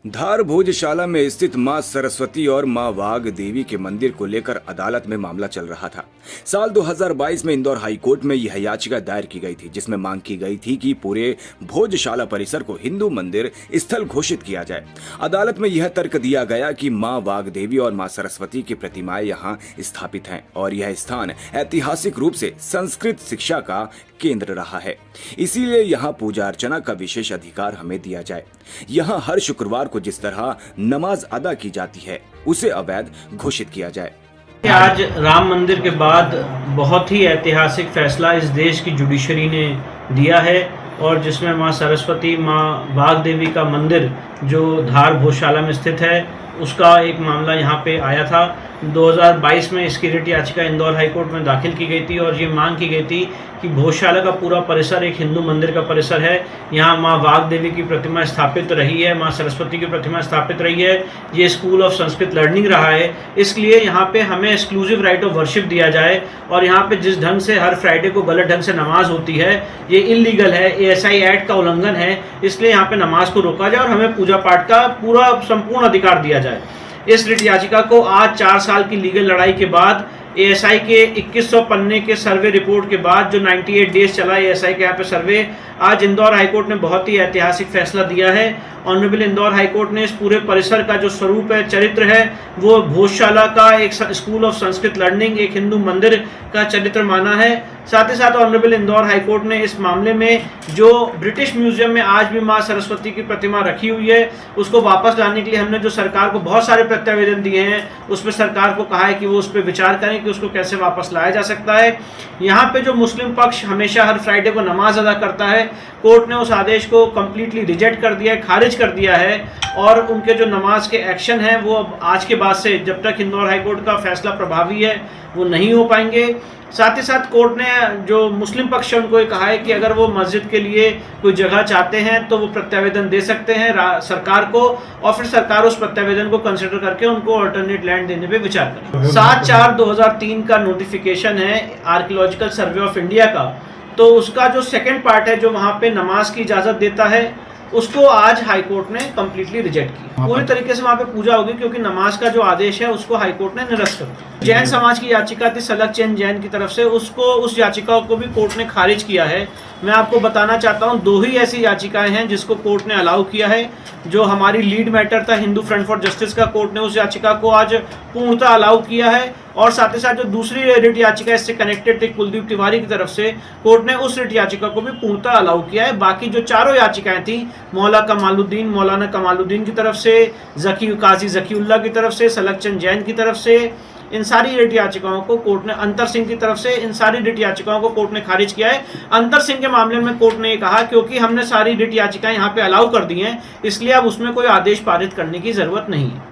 धार भोजशाला में स्थित मां सरस्वती और मां वाघ देवी के मंदिर को लेकर अदालत में मामला चल रहा था। साल 2022 में इंदौर हाई कोर्ट में यह याचिका दायर की गई थी, जिसमें मांग की गई थी कि पूरे भोजशाला परिसर को हिंदू मंदिर स्थल घोषित किया जाए। अदालत में यह तर्क दिया गया कि मां वाघ देवी और मां सरस्वती की प्रतिमाएं यहां स्थापित हैं और यह स्थान ऐतिहासिक रूप से संस्कृत शिक्षा का केंद्र रहा है, इसीलिए यहाँ पूजा अर्चना का विशेष अधिकार हमें दिया जाए। यहाँ हर शुक्रवार को जिस तरह नमाज अदा की जाती है उसे अवैध घोषित किया जाए। आज राम मंदिर के बाद बहुत ही ऐतिहासिक फैसला इस देश की जुडिशरी ने दिया है और जिसमें मां सरस्वती, मां वाघ देवी का मंदिर जो धार भोजशाला में स्थित है उसका एक मामला यहाँ पे आया था। 2022 में इसकी रिट याचिका इंदौर हाई कोर्ट में दाखिल की गई थी और ये मांग की गई थी कि भोजशाला का पूरा परिसर एक हिंदू मंदिर का परिसर है। यहाँ माँ वाघ देवी की प्रतिमा स्थापित रही है, माँ सरस्वती की प्रतिमा स्थापित रही है। ये स्कूल ऑफ संस्कृत लर्निंग रहा है, इसलिए यहाँ पे हमें एक्सक्लूसिव राइट ऑफ वर्शिप दिया जाए। और यहाँ पे जिस ढंग से हर फ्राइडे को गलत ढंग से नमाज होती है ये इलीगल है, ASI एक्ट का उल्लंघन है, इसलिए यहाँ पे नमाज को रोका जाए और हमें पूजा पाठ का पूरा संपूर्ण अधिकार दिया जाए। इस रिट याचिका को आज 4 साल की लीगल लड़ाई के बाद ASI के 2100 पन्ने के सर्वे रिपोर्ट के बाद जो 98 डेज चला ASI के यहाँ पे सर्वे, आज इंदौर हाईकोर्ट ने बहुत ही ऐतिहासिक फैसला दिया है। ऑनरेबल इंदौर हाईकोर्ट ने इस पूरे परिसर का जो स्वरूप है, चरित्र है, वो भोजशाला का एक स्कूल ऑफ संस्कृत लर्निंग, एक हिंदू मंदिर का चरित्र माना है। साथ ही साथ ऑनरेबल इंदौर हाईकोर्ट ने इस मामले में जो ब्रिटिश म्यूजियम में आज भी मां सरस्वती की प्रतिमा रखी हुई है उसको वापस लाने के लिए हमने जो सरकार को बहुत सारे प्रत्यावेदन दिए हैं उस पर सरकार को कहा है कि वो उस पर विचार करें कि उसको कैसे वापस लाया जा सकता है। यहाँ पे जो मुस्लिम पक्ष हमेशा हर फ्राइडे को नमाज अदा करता है, कोर्ट ने उस आदेश को कम्प्लीटली रिजेक्ट कर दिया है, खारिज कर दिया है और उनके जो नमाज के एक्शन हैं वो अब आज के बाद से जब तक इंदौर हाईकोर्ट का फैसला प्रभावी है वो नहीं हो पाएंगे। साथ ही साथ कोर्ट ने जो मुस्लिम पक्ष है उनको ये कहा है कि अगर वो मस्जिद के लिए कोई जगह चाहते हैं तो वो प्रत्यावेदन दे सकते हैं सरकार को और फिर सरकार उस प्रत्यावेदन को कंसिडर करके उनको अल्टरनेट लैंड देने पे विचार करे। 7/4/2003 का नोटिफिकेशन है आर्कियोलॉजिकल सर्वे ऑफ इंडिया का, तो उसका जो सेकेंड पार्ट है जो वहाँ पे नमाज की इजाज़त देता है उसको आज हाई कोर्ट ने कम्प्लीटली रिजेक्ट किया। पूरी तरीके से वहाँ पे पूजा होगी क्योंकि नमाज का जो आदेश है उसको हाई कोर्ट ने निरस्त कर दिया। जैन समाज की याचिका थी सलग चंद जैन की तरफ से, उसको उस याचिका को भी कोर्ट ने खारिज किया है। मैं आपको बताना चाहता हूँ 2 ही ऐसी याचिकाएं हैं जिसको कोर्ट ने अलाउ किया है। जो हमारी लीड मैटर था हिंदू फ्रंट फॉर जस्टिस का, कोर्ट ने उस याचिका को आज पूर्णतः अलाउ किया है और साथ ही साथ जो दूसरी रिट याचिका इससे कनेक्टेड थी कुलदीप तिवारी की तरफ से, कोर्ट ने उस रिट याचिका को भी पूर्णतः अलाउ किया है। बाकी जो चारों याचिकाएं थी मौलाना कमालुद्दीन की तरफ से, काजी जकीउल्लाह की तरफ से, सलग चंद जैन की तरफ से, इन सारी रिट याचिकाओं को कोर्ट ने, अंतर सिंह की तरफ से, इन सारी रिट याचिकाओं को कोर्ट ने खारिज किया है। अंतर सिंह के मामले में कोर्ट ने ये कहा क्योंकि हमने सारी रिट याचिकाएं यहाँ पे अलाउ कर दी हैं इसलिए अब उसमें कोई आदेश पारित करने की जरूरत नहीं है।